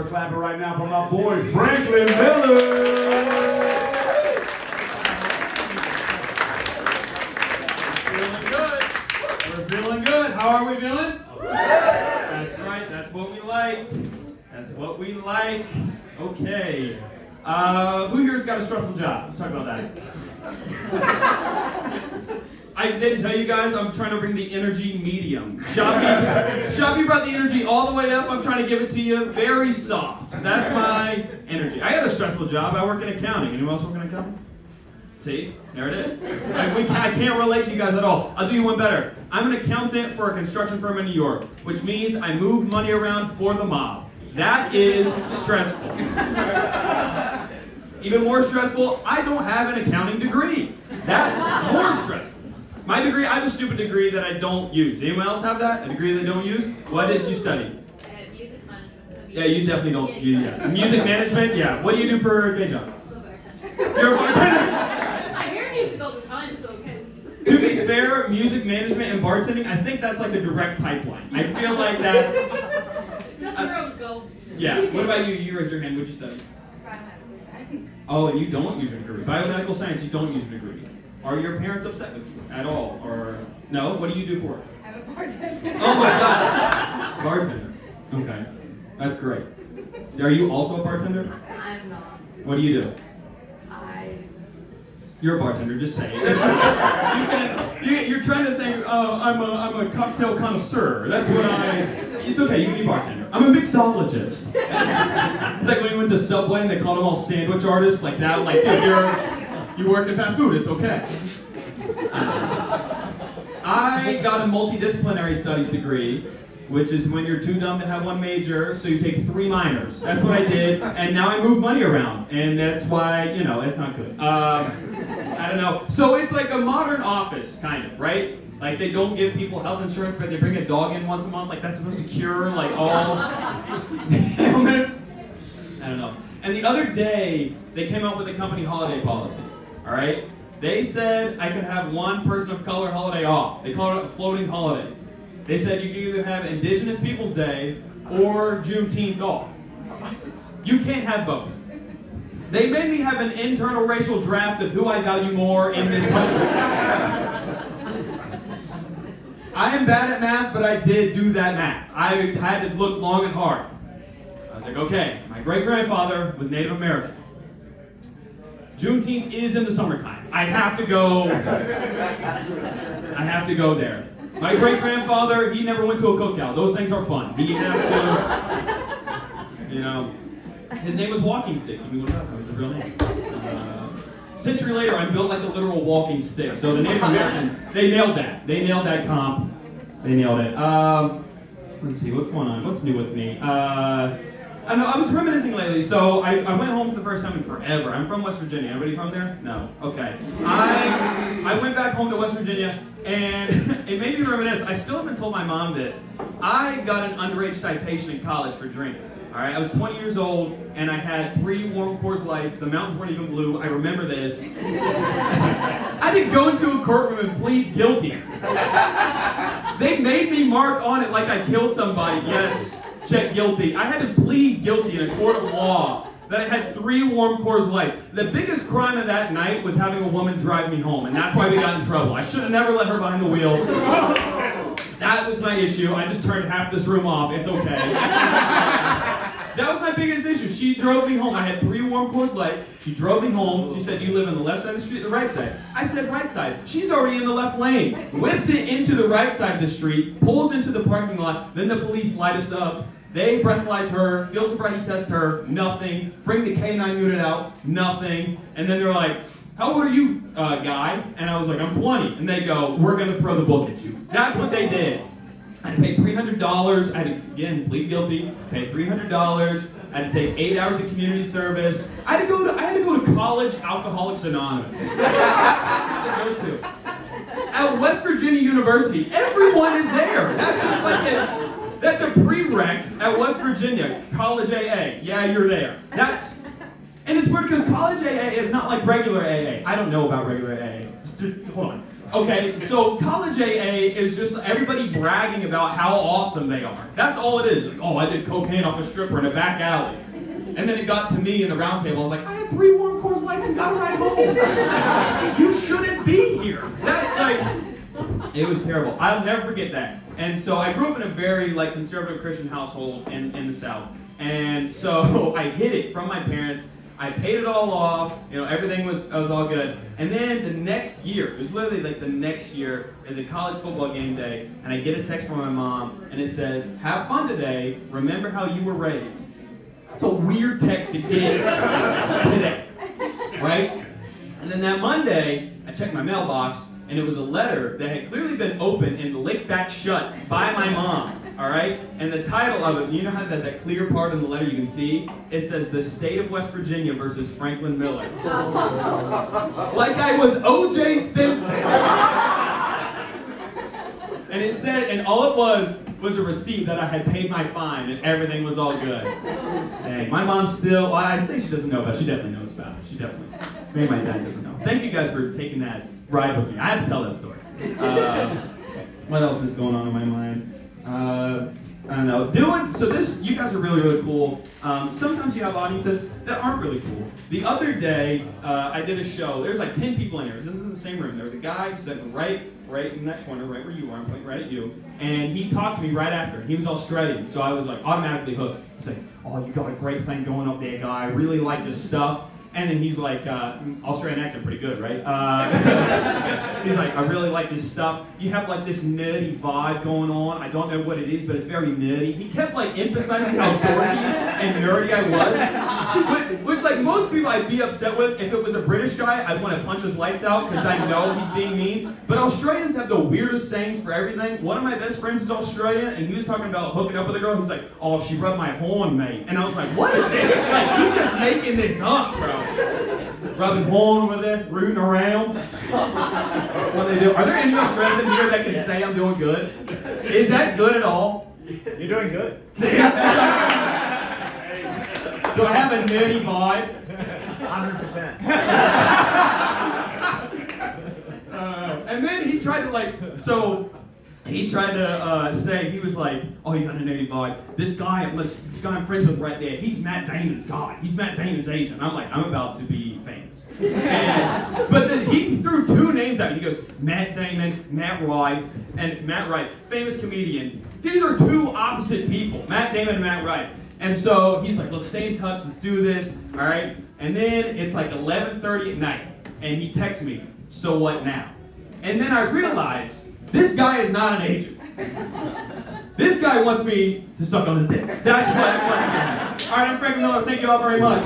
for clapping right now for my boy, Franklin Miller. Feeling good. We're feeling good. How are we feeling? That's right. That's what we liked. That's what we like. Okay. Who here's got a stressful job? Let's talk about that. I didn't tell you guys, I'm trying to bring the energy medium. Shopee brought the energy all the way up. I'm trying to give it to you very soft. That's my energy. I got a stressful job. I work in accounting. Anyone else work in accounting? See? There it is. I can't relate to you guys at all. I'll do you one better. I'm an accountant for a construction firm in New York, which means I move money around for the mob. That is stressful. Even more stressful, I don't have an accounting degree. That's more stressful. My degree, I have a stupid degree that I don't use. Anyone else have that? A degree they don't use? What did you study? Music management. Yeah, you definitely don't. Music management? Yeah. What do you do for a day job? You're a bartender? I hear music all the time, so okay. To be fair, music management and bartending, I think that's like a direct pipeline. I feel like that's... That's where I was going. Yeah. What about you? You raised your hand. What'd you study? Biomedical science. Oh, and you don't use a degree. Biomedical science, you don't use a degree. Are your parents upset with you at all? Or no? What do you do for work? I'm a bartender. Oh my god. Bartender. Okay. That's great. Are you also a bartender? I'm not. What do you do? You're a bartender, just say it. You're trying to think, I'm a cocktail connoisseur. That's what it's okay, you can be bartender. I'm a mixologist. It's like when we went to Subway and they called them all sandwich artists, like that, like if you work in fast food, it's okay. I got a multidisciplinary studies degree, which is when you're too dumb to have one major, so you take 3 minors. That's what I did, and now I move money around, and that's why, it's not good. I don't know. So it's like a modern office, kind of, right? Like they don't give people health insurance, but they bring a dog in once a month, like that's supposed to cure, like, all ailments. I don't know. And the other day, they came out with a company holiday policy, all right? They said I could have one person of color holiday off. They call it a floating holiday. They said you can either have Indigenous Peoples Day or Juneteenth off. You can't have both. They made me have an internal racial draft of who I value more in this country. I am bad at math, but I did do that math. I had to look long and hard. I was like, okay, my great-grandfather was Native American. Juneteenth is in the summertime. I have to go there. My great-grandfather, he never went to a cookout. Those things are fun. He has to, his name was Walking Stick. You know that was his real name. Century later, I'm built like a literal walking stick. So the Native Americans, they nailed that. They nailed that comp. They nailed it. Let's see, what's going on? What's new with me? I know, I was reminiscing lately, so I went home for the first time in forever. I'm from West Virginia. Anybody from there? No? Okay. I went back home to West Virginia, and it made me reminisce. I still haven't told my mom this. I got an underage citation in college for drinking. All right, I was 20 years old, and I had 3 warm Coors Lights. The mountains weren't even blue. I remember this. I didn't go into a courtroom and plead guilty. They made me mark on it like I killed somebody. Yes. Check guilty. I had to plead guilty in a court of law that I had 3 warm Coors Lights. The biggest crime of that night was having a woman drive me home, and that's why we got in trouble. I should have never let her behind the wheel. That was my issue. I just turned half this room off. It's okay. That was my biggest issue. She drove me home. I had 3 warm Coors Lights. She drove me home. She said, "Do you live on the left side of the street or the right side?" I said, "Right side." She's already in the left lane. Whips it into the right side of the street, pulls into the parking lot. Then the police light us up. They breathalyze her, field sobriety test her, nothing. Bring the K9 unit out, nothing. And then they're like, "How old are you, guy?" And I was like, "I'm 20. And they go, "We're going to throw the book at you." That's what they did. I had to pay $300. I had to, again, plead guilty, pay $300. I had to take 8 hours of community service. I had to go to college Alcoholics Anonymous. I had to go to. At West Virginia University, everyone is there. That's just like it. That's a prereq at West Virginia, college AA. Yeah, you're there. And it's weird because college AA is not like regular AA. I don't know about regular AA. Hold on. Okay, so college AA is just everybody bragging about how awesome they are. That's all it is. Like, oh, I did cocaine off a stripper in a back alley. And then it got to me in the round table. I was like, I had 3 warm Coors Lights and got a ride home. You shouldn't be here. That's like, it was terrible. I'll never forget that. And so I grew up in a very like conservative Christian household in the South. And so I hid it from my parents. I paid it all off, everything was all good. And then the next year, it was literally like the next year, is a college football game day, and I get a text from my mom, and it says, have fun today, remember how you were raised. That's a weird text to get today, right? And then that Monday, I checked my mailbox, and it was a letter that had clearly been opened and licked back shut by my mom. All right? And the title of it, you know how that clear part in the letter you can see? It says, The State of West Virginia versus Franklin Miller. Like I was O.J. Simpson. And it said, and all it was a receipt that I had paid my fine and everything was all good. Dang, my mom still, well, I say she doesn't know about it. She definitely knows about it. She definitely, maybe my dad doesn't know. Thank you guys for taking that ride with me. I had to tell that story. What else is going on in my mind? I don't know. You guys are really, really cool. Sometimes you have audiences that aren't really cool. The other day, I did a show. There was like 10 people in here. This is in the same room. There was a guy sitting right in that corner, right where you are. I'm pointing right at you. And he talked to me right after. He was Australian, so I was like automatically hooked. He's like, oh, you got a great thing going up there, guy. I really like this stuff. And then he's like, Australian accent, pretty good, right? So he's like, I really like this stuff. You have like this nerdy vibe going on. I don't know what it is, but it's very nerdy. He kept like emphasizing how dorky and nerdy I was. Which like most people I'd be upset with. If it was a British guy, I'd want to punch his lights out because I know he's being mean. But Australians have the weirdest sayings for everything. One of my best friends is Australian, and he was talking about hooking up with a girl. He's like, oh, she rubbed my horn, mate. And I was like, what is this? Like, he's just making this up, bro. Rubbing horn with it, rooting around. What they do? Are there any Australians in here that can say I'm doing good? Is that good at all? You're doing good. Do I have a nerdy vibe? 100%. And then he tried to say, he was like, oh, you got a nerdy vibe. This guy I'm friends with right there, he's Matt Damon's guy. He's Matt Damon's agent. I'm like, I'm about to be famous. But then he threw 2 names out. He goes, Matt Damon, Matt Rife, famous comedian. These are 2 opposite people, Matt Damon and Matt Rife. And so he's like, let's stay in touch, let's do this, all right? And then it's like 11:30 at night, and he texts me, so what now? And then I realized, this guy is not an agent. This guy wants me to suck on his dick. That's what it is. All right, I'm Franklin Miller. Thank you all very much.